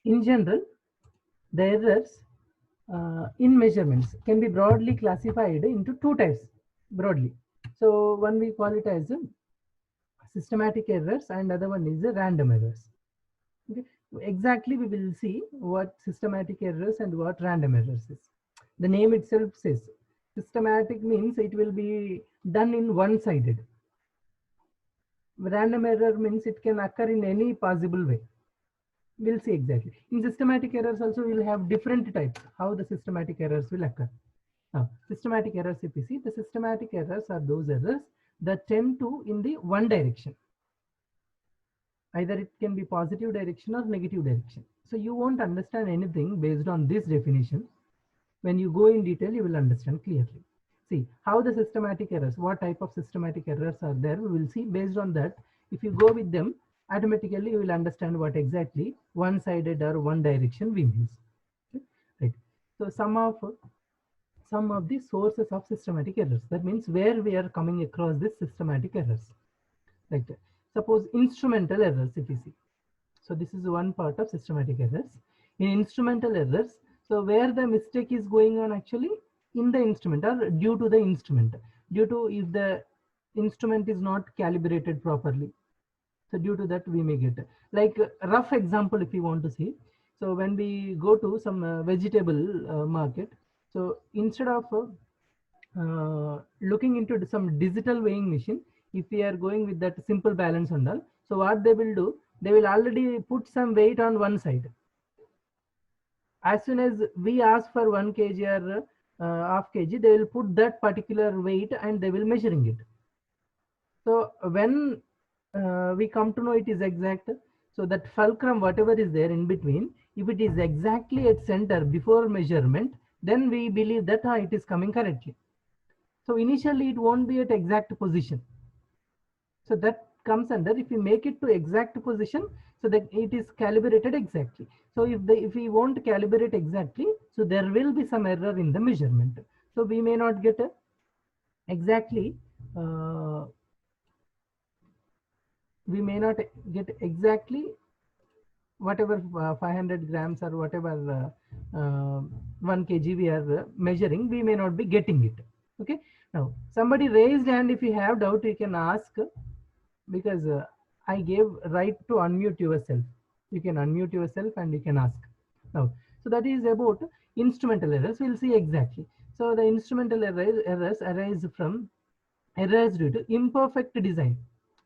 In general, the errors in measurements can be broadly classified into two types broadly. So one we call it as systematic errors and other one is random errors. Okay. Exactly, we will see what systematic errors and what random errors is. The name itself says systematic means it will be done in one-sided. Random error means it can occur in any possible way. We'll see exactly. In systematic errors also we'll have different types, how the systematic errors will occur. Now, systematic errors, if you see, the systematic errors are those errors that tend to in the one direction. Either it can be positive direction or negative direction. So you won't understand anything based on this definition. When you go in detail, you will understand clearly. See how the systematic errors, what type of systematic errors are there, we will see. Based on that, if you go with them, automatically you will understand what exactly one-sided or one direction we means. Okay? Right. So some of the sources of systematic errors, that means where we are coming across this systematic errors. Like suppose instrumental errors, if you see. So this is one part of systematic errors. In instrumental errors, so where the mistake is going on actually in the instrument or due to the instrument, due to if the instrument is not calibrated properly. So due to that we may get like a rough example if you want to see. So when we go to some vegetable market, so instead of looking into some digital weighing machine, if we are going with that simple balance and all, so what they will do, they will already put some weight on one side. As soon as we ask for 1 kg or half kg, they will put that particular weight and they will measuring it. So when we come to know it is exact, so that fulcrum whatever is there in between, if it is exactly at center before measurement, then we believe that it is coming correctly. So initially it won't be at exact position. So that comes under, if we make it to exact position, so that it is calibrated exactly. So if we won't calibrate exactly, so there will be some error in the measurement. So we may not get exactly we may not get exactly whatever 500 grams or whatever 1 kg we are measuring, we may not be getting it. Okay. Now somebody raised hand. If you have doubt, you can ask, because I gave right to unmute yourself. You can unmute yourself and you can ask. Now, so that is about instrumental errors. We'll see exactly. So the instrumental errors arise from errors due to imperfect design.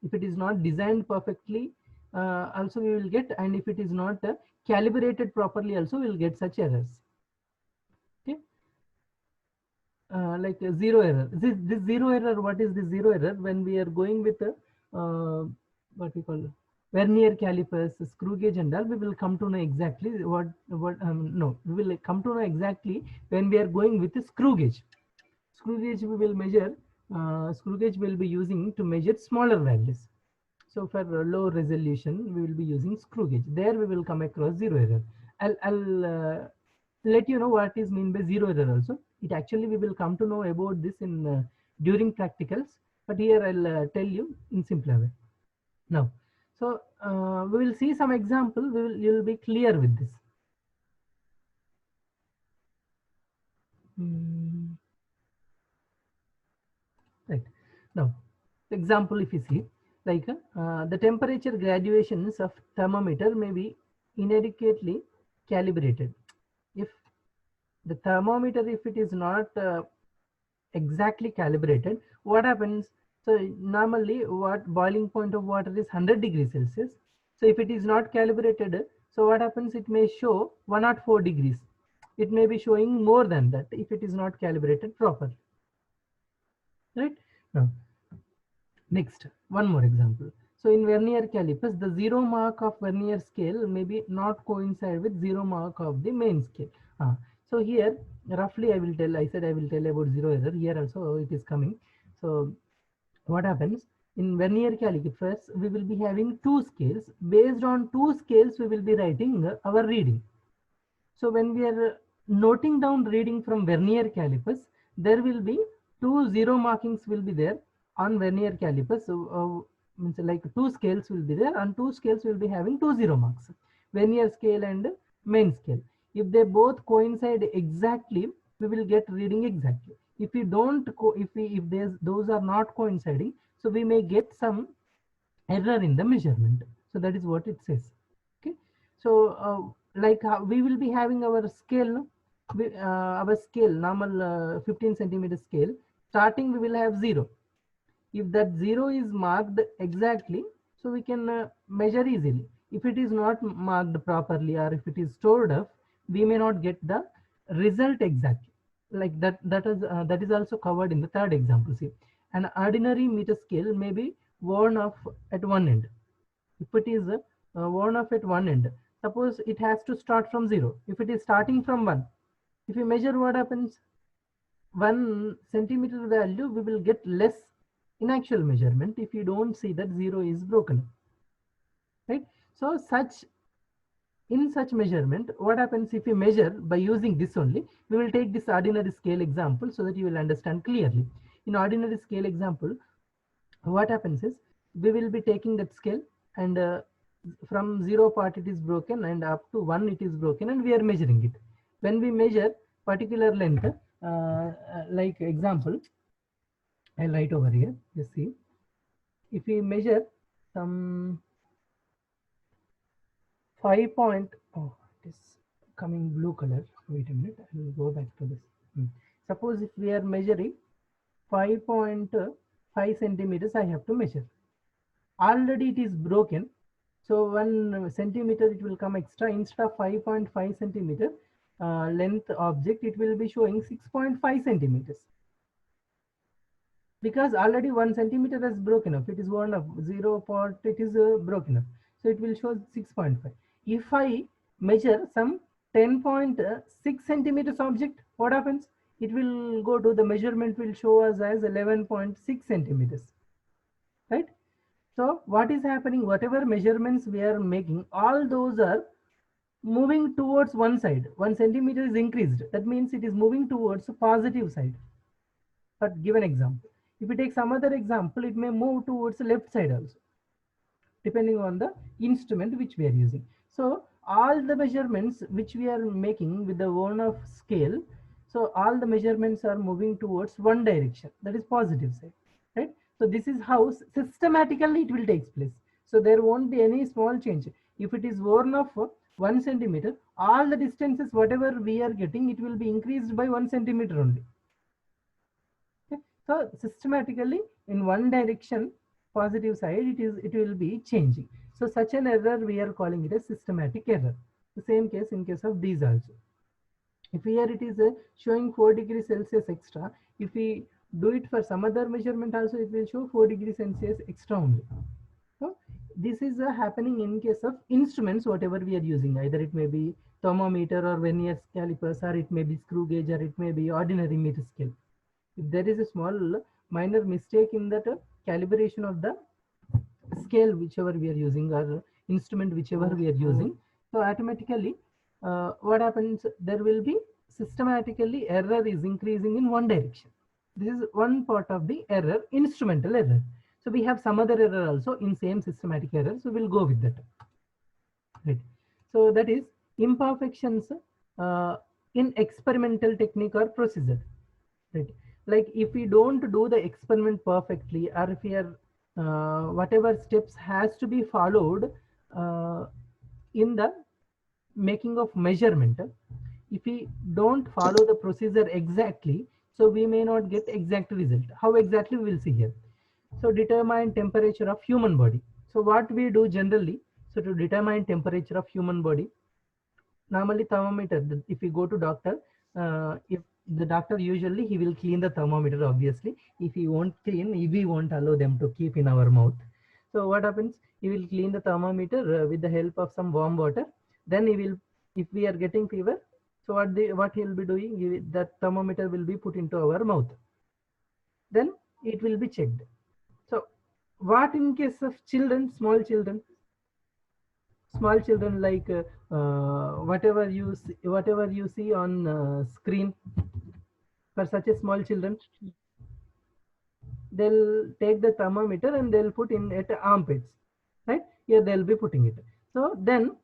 If it is not designed perfectly, also we will get, and if it is not calibrated properly, also we will get such errors. Okay. Like zero error. This zero error, what is the zero error? When we are going with what we call vernier calipers, screw gauge and all, we will come to know exactly we will come to know exactly when we are going with the screw gauge. Screw gauge we will measure, screw gauge will be using to measure smaller values. So for low resolution, we will be using screw gauge. There we will come across zero error. I'll let you know what is mean by zero error also. It actually we will come to know about this in during practicals, but here I'll tell you in simpler way. Now, so we will see some example. You will be clear with this. Right. Now, example, if you see, like the temperature graduations of thermometer may be inadequately calibrated. If the thermometer, if it is not exactly calibrated, what happens? So normally what boiling point of water is 100 degrees Celsius. So if it is not calibrated, so what happens? It may show 104 degrees. It may be showing more than that if it is not calibrated properly. Right. Now, next, one more example. So in vernier calipers, the zero mark of vernier scale may be not coincide with zero mark of the main scale. So here, roughly I will tell, I said I will tell about zero error. Here also it is coming. So what happens? In vernier calipers, we will be having two scales. Based on two scales, we will be writing our reading. So when we are noting down reading from vernier calipers, there will be two zero markings will be there on vernier calipers. So means like two scales will be there, and two scales will be having two zero marks. Vernier scale and main scale. If they both coincide exactly, we will get reading exactly. If we don't if those are not coinciding, so we may get some error in the measurement. So that is what it says. Okay, so like we will be having our scale, our scale normal 15 centimeter scale. Starting we will have 0. If that 0 is marked exactly, so we can measure easily. If it is not marked properly, or if it is stored up, we may not get the result exactly. Like that is also covered in the third example. See, an ordinary meter scale may be worn off at one end. If it is worn off at one end, suppose it has to start from 0. If it is starting from 1, if you measure, what happens? 1 centimeter value we will get less in actual measurement if you don't see that 0 is broken, right? So in such measurement, what happens if you measure by using this only? We will take this ordinary scale example so that you will understand clearly. In ordinary scale example, what happens is we will be taking that scale, and from 0 part it is broken, and up to 1 it is broken, and we are measuring it. When we measure particular length, like example, I'll write over here. Just see, if we measure some 5 point, oh, it is coming blue color. Wait a minute, I will go back to this. Suppose if we are measuring 5.5 centimeters, I have to measure. Already it is broken, so 1 centimeter it will come extra. Instead of 5.5 centimeter length object, it will be showing 6.5 centimeters, because already 1 centimeter has broken up. It is worn up 0 part, it is broken up, so it will show 6.5. If I measure some 10.6 centimeters object, what happens? It will go to the measurement will show us as 11.6 centimeters, right? So what is happening? Whatever measurements we are making, all those are moving towards one side. 1 centimeter is increased. That means it is moving towards the positive side. But give an example. If we take some other example, it may move towards the left side also, depending on the instrument which we are using. So all the measurements which we are making with the Voronov scale, so all the measurements are moving towards one direction, that is positive side, right? So this is how systematically it will take place. So there won't be any small change. If it is Voronov 1 centimeter, all the distances whatever we are getting, it will be increased by 1 centimeter only. Okay? So systematically in one direction, positive side, it will be changing. So such an error we are calling it a systematic error. The same case in case of these also. If here it is showing 4 degrees Celsius extra, if we do it for some other measurement also, it will show 4 degrees Celsius extra only. So this is happening in case of instruments, whatever we are using. Either it may be thermometer or vernier calipers, or it may be screw gauge, or it may be ordinary meter scale. If there is a small minor mistake in that calibration of the scale whichever we are using, or instrument whichever we are using, so automatically what happens, there will be systematically error is increasing in one direction. This is one part of the error, instrumental error. So we have some other error also in same systematic error, so we'll go with that, right? So that is imperfections in experimental technique or procedure, right? Like if we don't do the experiment perfectly, or if we are whatever steps has to be followed in the making of measurement, if we don't follow the procedure exactly, so we may not get exact result. How exactly, we will see here. So determine temperature of human body. So what we do generally, so to determine temperature of human body, normally thermometer, if we go to doctor, if the doctor usually he will clean the thermometer, obviously. If he won't clean, we won't allow them to keep in our mouth. So what happens, he will clean the thermometer with the help of some warm water. Then he will, if we are getting fever, so what he will be doing, that thermometer will be put into our mouth, then it will be checked. So what in case of children, small children, like whatever you see on screen, for such a small children, they'll take the thermometer and they'll put in at armpits, right? Here they'll be putting it. So then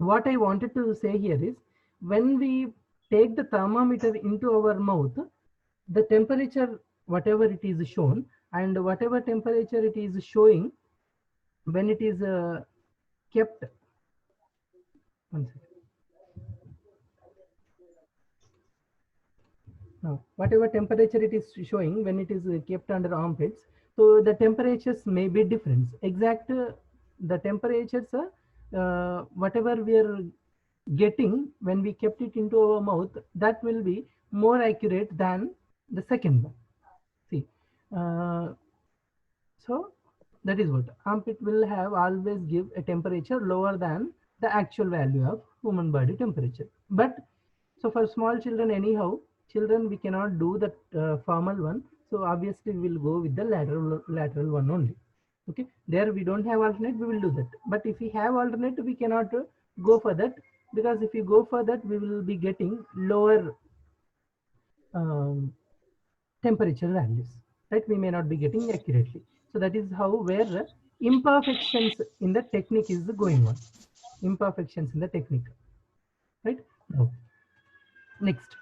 what I wanted to say here is, when we take the thermometer into our mouth, the temperature whatever it is shown, and whatever temperature it is showing when it is kept, one second. Now, whatever temperature it is showing when it is kept under armpits, so the temperatures may be different. Exact the temperatures, whatever we are getting when we kept it into our mouth, that will be more accurate than the second one. See, uh, so that is what armpit will have always give a temperature lower than the actual value of human body temperature. But so for small children, anyhow, children we cannot do the formal one. So obviously we will go with the lateral one only. Okay, there we don't have alternate, we will do that. But if we have alternate, we cannot go for that, because if you go for that, we will be getting lower um, temperature values, right? We may not be getting accurately. So that is how where imperfections in the technique is going on. Imperfections in the technique, right? Now, next.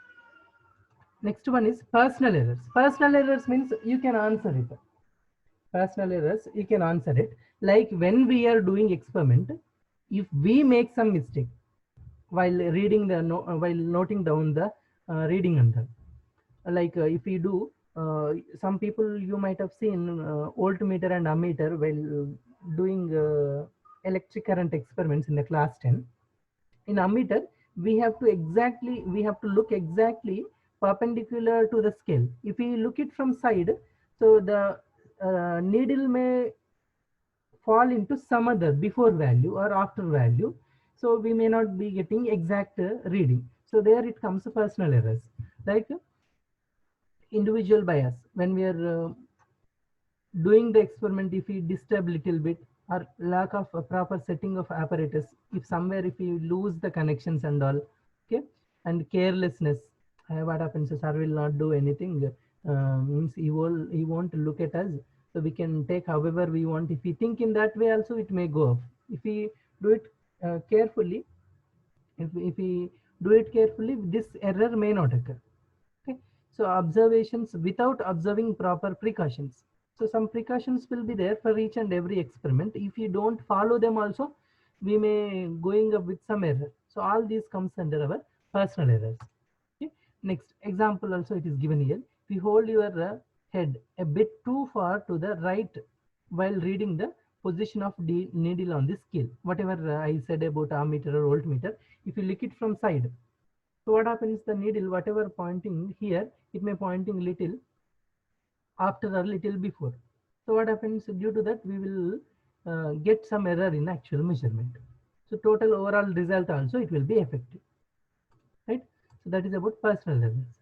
Next one is personal errors. Personal errors means you can answer it. Personal errors, you can answer it. Like when we are doing experiment, if we make some mistake while reading the while noting down the reading under, like if we do some people you might have seen voltmeter and ammeter while doing electric current experiments in the class 10. In ammeter we have to look exactly perpendicular to the scale. If we look it from side, so the needle may fall into some other before value or after value, so we may not be getting exact reading. So there it comes to personal errors, like individual bias. When we are doing the experiment, if we disturb little bit, or lack of a proper setting of apparatus, if somewhere if we lose the connections and all, okay, and carelessness, what happens is sir will not do anything, means he won't look at us, so we can take however we want. If we think in that way also, it may go off. If we do it carefully, if we do it carefully, this error may not occur. Okay, so observations without observing proper precautions. So some precautions will be there for each and every experiment. If you don't follow them also, we may going up with some error. So all these comes under our personal errors. Okay. Next example also it is given here. If you hold your head a bit too far to the right while reading the position of the needle on the scale, whatever I said about ammeter or voltmeter, if you look it from side, so what happens, the needle, whatever pointing here, it may pointing little after or little before. So what happens, due to that, we will get some error in actual measurement. So total overall result also, it will be affected, right? So that is about personal errors.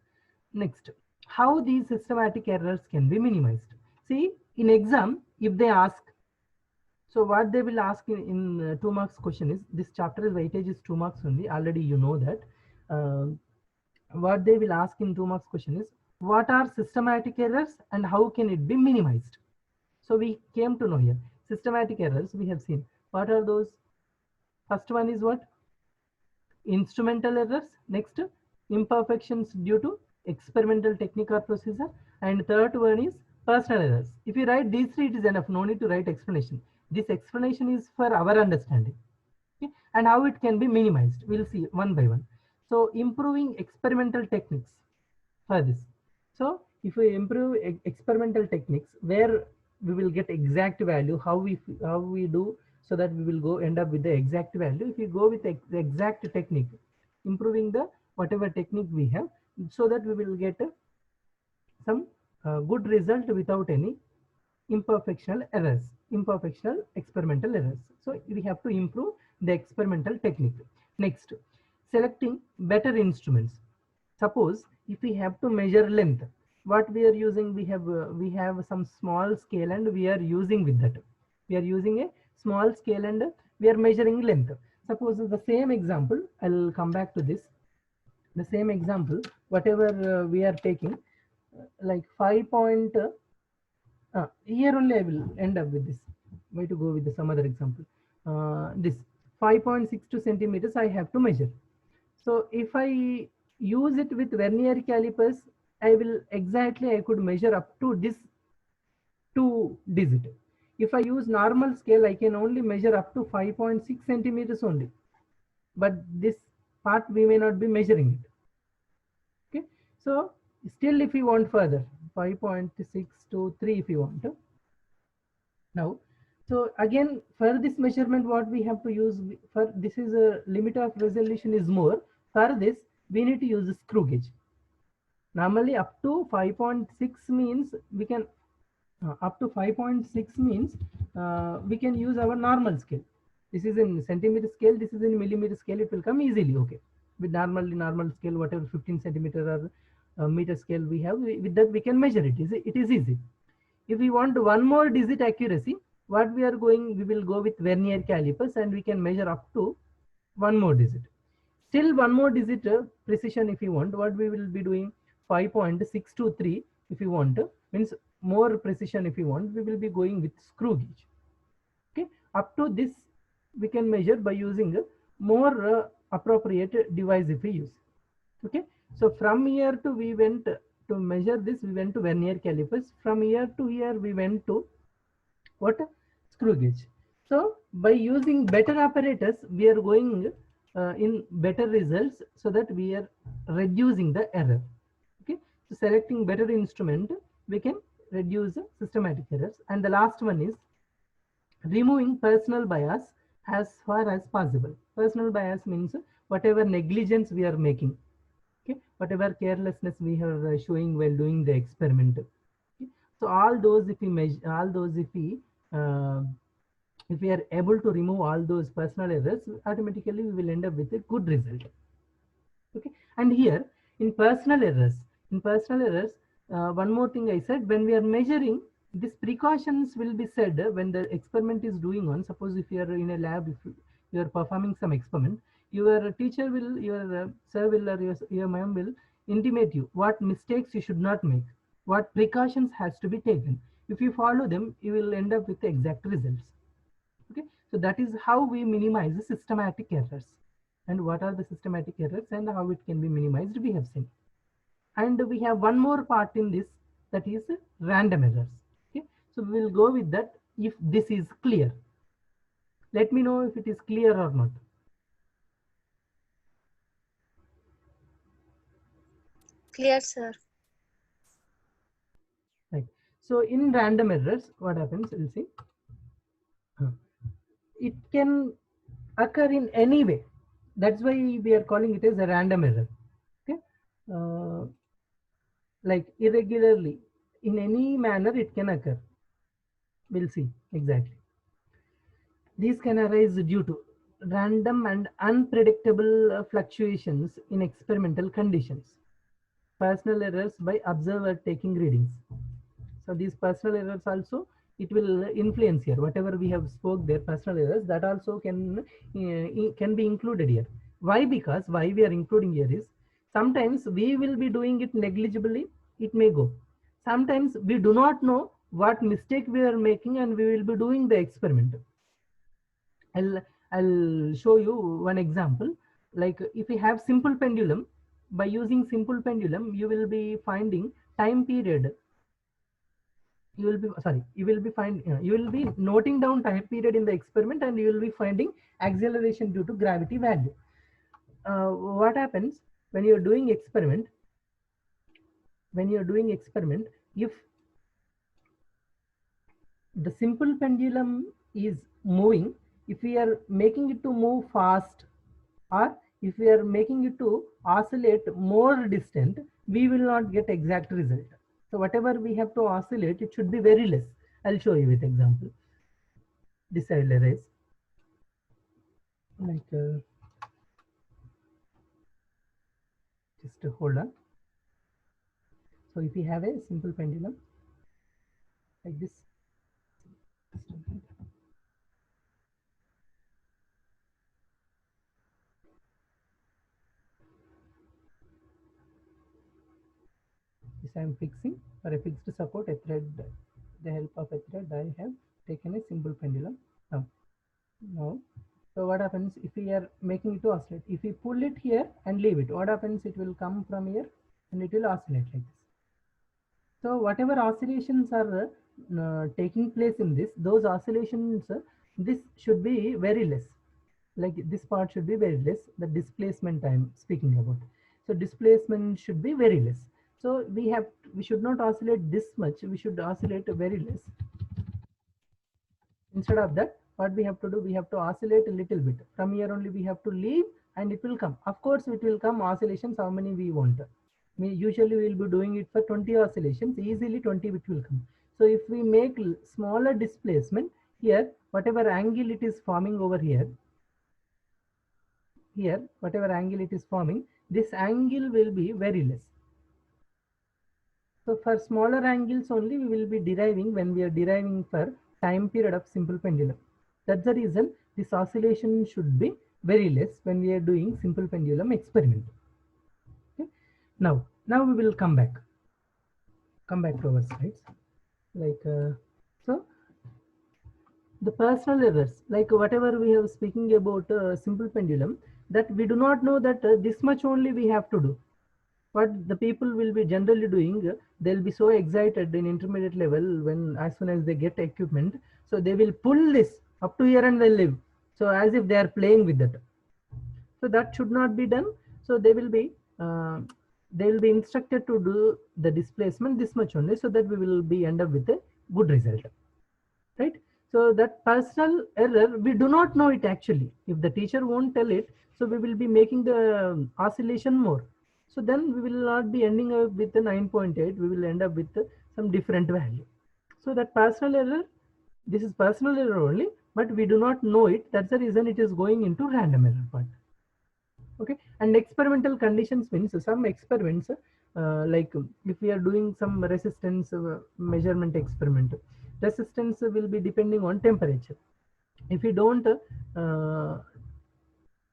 Next, how these systematic errors can be minimized. See, in exam, if they ask, so what they will ask in 2 marks question is, this chapter weightage is 2 marks only, already you know that. What they will ask in 2 marks question is, what are systematic errors and how can it be minimized? So we came to know here, systematic errors we have seen. What are those? First one is what? Instrumental errors. Next, imperfections due to experimental technique or procedure. And third one is personal errors. If you write these three, it is enough. No need to write explanation. This explanation is for our understanding. Okay? And how it can be minimized. We'll see one by one. So improving experimental techniques for this. So if we improve experimental techniques where we will get exact value, how we do, so that we will go end up with the exact value. If you go with the exact technique, improving the whatever technique we have, so that we will get some good result without any imperfectional errors, imperfectional experimental errors. So we have to improve the experimental technique. Next, selecting better instruments. Suppose if we have to measure length, what we are using, we have some small scale and we are using with that. We are using a small scale and we are measuring length. Suppose the same example, I'll come back to this. The same example, whatever we are taking, like 5 point, here only I will end up with this. Why to go with some other example? This 5.62 centimeters I have to measure. So if I use it with vernier calipers, I will exactly, I could measure up to this 2 digit. If I use normal scale, I can only measure up to 5.6 centimeters only. But this part we may not be measuring it. Okay. So still if you want further, 5.623 if you want to. Now, so again, for this measurement, what we have to use for this is a limit of resolution is more. For this, we need to use a screw gauge. Normally, up to 5.6 means we can up to 5.6 means we can use our normal scale. This is in centimeter scale. This is in millimeter scale. It will come easily. Okay, with normal scale, whatever 15 centimeter or meter scale we have, with that we can measure it. It is easy. If we want one more digit accuracy, what we are going, we will go with vernier calipers and we can measure up to one more digit. Still one more digit precision if you want, what we will be doing 5.623 if you want, means more precision if you want, we will be going with screw gauge. Okay, up to this we can measure by using a more appropriate device if we use. Okay, so from here to we went to measure this, we went to vernier calipers. From here to here we went to what? Screw gauge. So by using better apparatus, we are going in better results, so that we are reducing the error. Okay, so selecting better instrument, we can reduce systematic errors. And the last one is removing personal bias as far as possible. Personal bias means whatever negligence we are making, okay, whatever carelessness we are showing while doing the experiment. Okay? So all those, if we measure, all those uh, if we are able to remove all those personal errors, automatically we will end up with a good result. Okay, and here in personal errors, one more thing I said, when we are measuring, these precautions will be said when the experiment is doing on. Suppose if you are in a lab, if you are performing some experiment, your teacher will, your sir will, or your ma'am will intimate you what mistakes you should not make, what precautions has to be taken. If you follow them, you will end up with the exact results. Okay, so that is how we minimize the systematic errors. And what are the systematic errors and how it can be minimized, we have seen. And we have one more part in this, that is random errors. Okay, so we will go with that. If this is clear, let me know if it is clear or not. Clear, sir. Right. So in random errors, what happens, we'll see. It can occur in any way. That's why we are calling it as a random error. Okay, like irregularly, in any manner it can occur. We'll see exactly. These can arise due to random and unpredictable fluctuations in experimental conditions, personal errors by observer taking readings. So these personal errors also, it will influence here. Whatever we have spoke there, personal errors, that also can be included here. Why? Because why we are including here is, sometimes we will be doing it negligibly, it may go. Sometimes we do not know what mistake we are making and we will be doing the experiment. I'll show you one example. Like if you have simple pendulum, by using simple pendulum, you will be finding time period. You will be, sorry, you will be noting down time period in the experiment, and you will be finding acceleration due to gravity value. What happens when you're doing experiment? When you're doing experiment, if the simple pendulum is moving, if we are making it to move fast, or if we are making it to oscillate more distant, we will not get exact result. So whatever we have to oscillate, it should be very less. I'll show you with example. This I will erase. Like just hold on. So if we have a simple pendulum like this, this I am fixing for a fixed support, a thread, the help of a thread I have taken a simple pendulum. Now So what happens if we are making it to oscillate? If we pull it here and leave it, what happens? It will come from here and it will oscillate like this. So whatever oscillations are taking place in this, those oscillations, this should be very less. Like this part should be very less. The displacement I'm speaking about. So displacement should be very less. So we should not oscillate this much. We should oscillate very less. Instead of that, what we have to do, we have to oscillate a little bit. From here only we have to leave and it will come. Of course, it will come oscillations how many we want. We usually will be doing it for 20 oscillations, easily 20 it will come. So if we make smaller displacement here, whatever angle it is forming over here, whatever angle it is forming, this angle will be very less. So for smaller angles only we will be deriving when we are deriving for time period of simple pendulum. That's the reason this oscillation should be very less when we are doing simple pendulum experiment. Okay. Now we will come back to our slides. Like so the personal errors, like whatever we have speaking about simple pendulum, that we do not know that this much only we have to do. What the people will be generally doing, they'll be so excited in intermediate level when as soon as they get equipment, so they will pull this up to here and they'll leave. So as if they are playing with that. So that should not be done. So they will be instructed to do the displacement this much only, so that we will be end up with a good result, right? So that personal error, we do not know it actually. If the teacher won't tell it, so we will be making the oscillation more. So then we will not be ending up with the 9.8, we will end up with some different value. So that personal error, this is personal error only, but we do not know it. That's the reason it is going into random error part. Okay, and experimental conditions means some experiments, like if we are doing some resistance measurement experiment, resistance will be depending on temperature. If we don't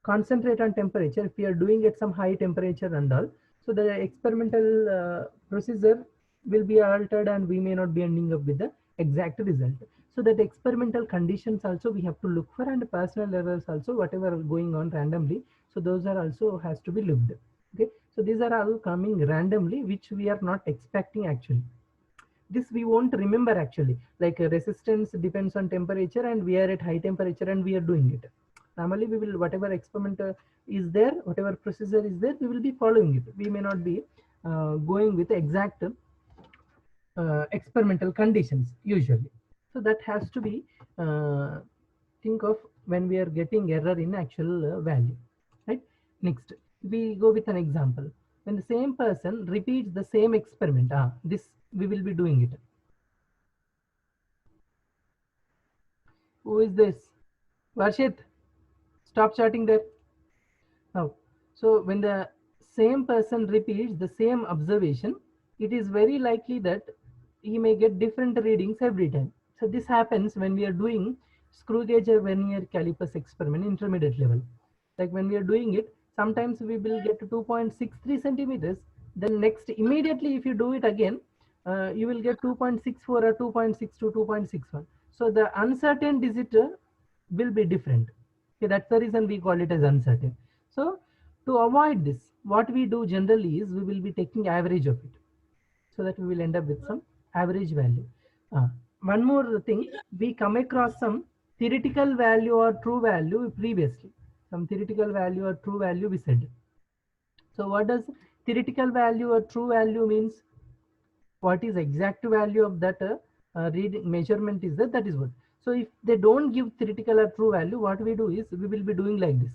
concentrate on temperature, if we are doing at some high temperature and all, so the experimental procedure will be altered and we may not be ending up with the exact result. So that experimental conditions also we have to look for, and personal errors also, whatever are going on randomly, so those are also has to be looked. Okay, so these are all coming randomly, which we are not expecting actually. This we won't remember actually, like resistance depends on temperature and we are at high temperature and we are doing it. Normally we will, whatever experiment is there, whatever procedure is there, we will be following it. We may not be going with exact experimental conditions usually. So that has to be think of when we are getting error in actual value, right? Next, we go with an example. When the same person repeats the same experiment, this we will be doing it. Who is this? Varshit, stop chatting there. Now, so when the same person repeats the same observation, it is very likely that he may get different readings every time. So this happens when we are doing screw gauge or vernier calipers experiment intermediate level. Like when we are doing it, sometimes we will get to 2.63 centimeters. Then next, immediately if you do it again, you will get 2.64 or 2.62, 2.61. So the uncertain digit will be different. Okay, that's the reason we call it as uncertain. So to avoid this, what we do generally is we will be taking average of it, so that we will end up with some average value. One more thing, we come across some theoretical value or true value previously. Some theoretical value or true value we said. So what does theoretical value or true value means? What is exact value of that reading measurement is that is what. So if they don't give theoretical or true value, what we do is we will be doing like this.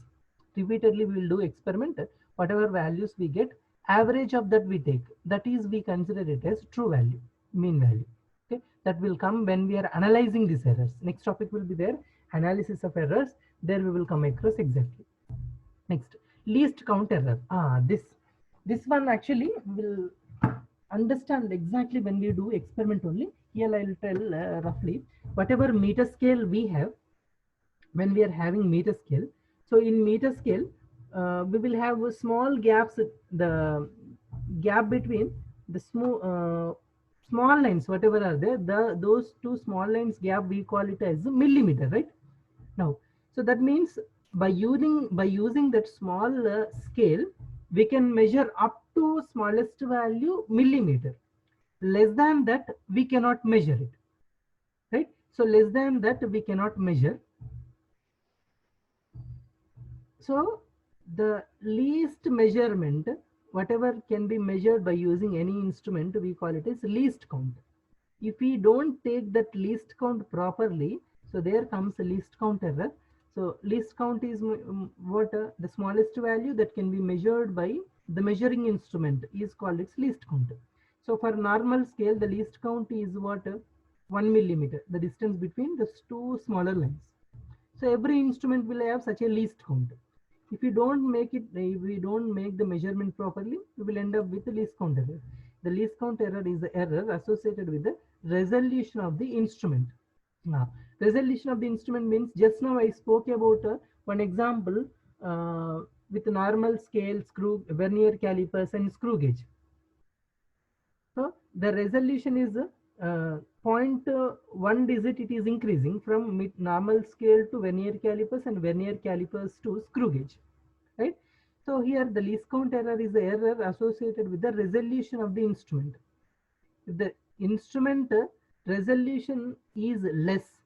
Repeatedly we will do experiment. Whatever values we get, average of that we take. That is, we consider it as true value, mean value. Okay, that will come when we are analyzing these errors. Next topic will be there, analysis of errors. There we will come across exactly. Next, least count error. This one actually will understand exactly when we do experiment only. Here I will tell roughly whatever meter scale we have. When we are having meter scale, so in meter scale we will have small gaps, the gap between the small lines whatever are there, those two small lines gap we call it as millimeter, right? Now, so that means by using that small scale, we can measure up to smallest value millimeter. Less than that we cannot measure it, right? So less than that we cannot measure. So the least measurement, whatever can be measured by using any instrument, we call it as least count. If we don't take that least count properly, so there comes a least count error. So least count is what the smallest value that can be measured by the measuring instrument is called its least count. So for normal scale, the least count is what 1 millimeter, the distance between the two smaller lines. So every instrument will have such a least count. If we don't make it, if we don't make the measurement properly, we will end up with the least count error. The least count error is the error associated with the resolution of the instrument. Now, resolution of the instrument means, just now I spoke about one example with normal scale, screw, vernier calipers and screw gauge. So the resolution is 0.1 digit, it is increasing from normal scale to vernier calipers and vernier calipers to screw gauge, right? So here the least count error is the error associated with the resolution of the instrument. If the instrument resolution is less,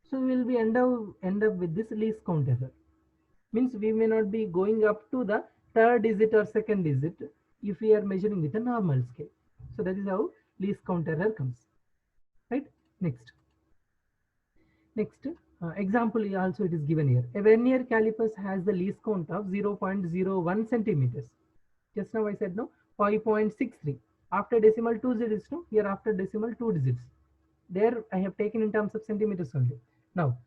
so we will be end up with this least count error. Means we may not be going up to the third digit or second digit if we are measuring with a normal scale. So that is how least count error comes, right? Next example also it is given here. A vernier calipers has the least count of 0.01 centimeters. Just now I said no, 5.63. After decimal 2 digits, no, here after decimal 2 digits. There I have taken in terms of centimeters only. Now,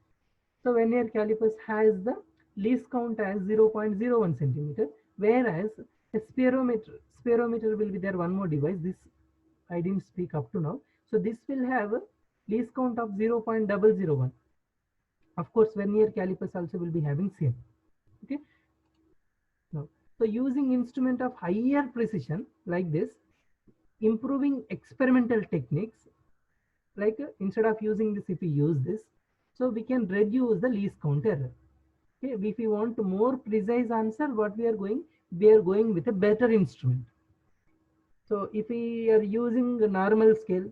so vernier calipers has the least count as 0.01 centimeter, whereas a speedometer will be there, one more device. This I didn't speak up to now. So this will have a least count of 0.001. Of course, vernier calipers also will be having same. Okay. Now, so using instrument of higher precision like this, improving experimental techniques, like instead of using this, if we use this, so we can reduce the least count error. Okay, if we want more precise answer, what we are going with a better instrument. So if we are using the normal scale,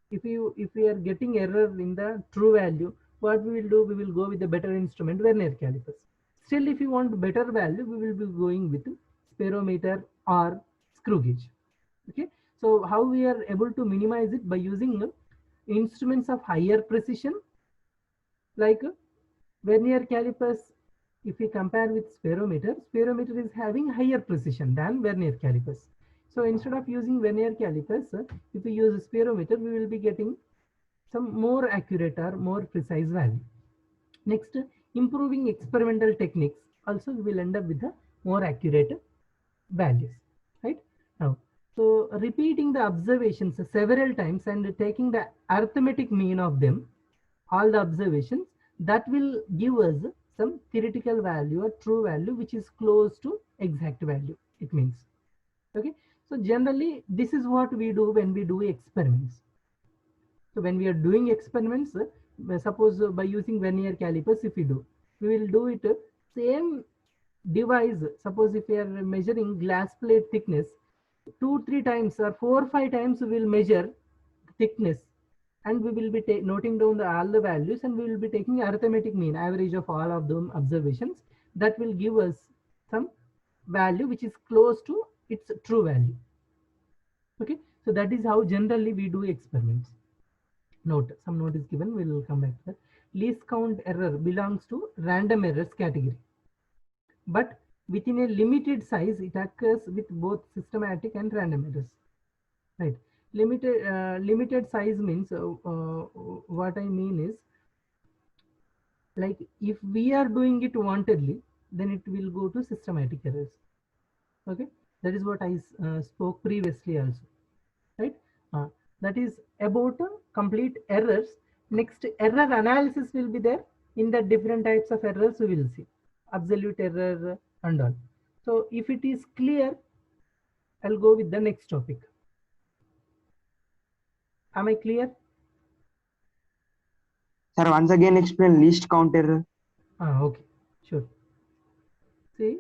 if we are getting error in the true value, what we will do, we will go with the better instrument, vernier calipers. Still, if you want better value, we will be going with speedometer or screw gauge. Okay, so how we are able to minimize it? By using instruments of higher precision, like vernier calipers. If we compare with speedometer is having higher precision than vernier calipers. So instead of using vernier calipers, if we use a speedometer, we will be getting some more accurate or more precise value. Next, improving experimental techniques. Also, we will end up with the more accurate values, right? Now, so repeating the observations several times and taking the arithmetic mean of them, all the observations, that will give us some theoretical value or true value which is close to exact value, it means. Okay, so generally this is what we do when we do experiments. So when we are doing experiments, suppose by using vernier calipers, if we will do it same device. Suppose if we are measuring glass plate thickness, 2-3 times or 4-5 times we will measure thickness, and we will be noting down all the values, and we will be taking arithmetic mean, average of all of them observations. That will give us some value which is close to its true value. Okay, so that is how generally we do experiments. Some note is given, we will come back to that. Least count error belongs to random errors category, but within a limited size it occurs with both systematic and random errors, right? Limited size means what I mean is, like if we are doing it wantedly, then it will go to systematic errors. Okay, that is what I spoke previously also, right? That is about complete errors. Next, error analysis will be there. In the different types of errors we will see absolute error and all. So if it is clear, I'll go with the next topic. Am I clear? Sir, once again explain least count error. Okay, Sure. See,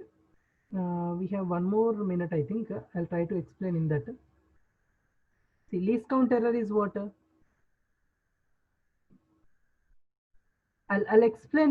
we have 1 more minute, I think. I'll try to explain in that. See, least count error is what? I'll explain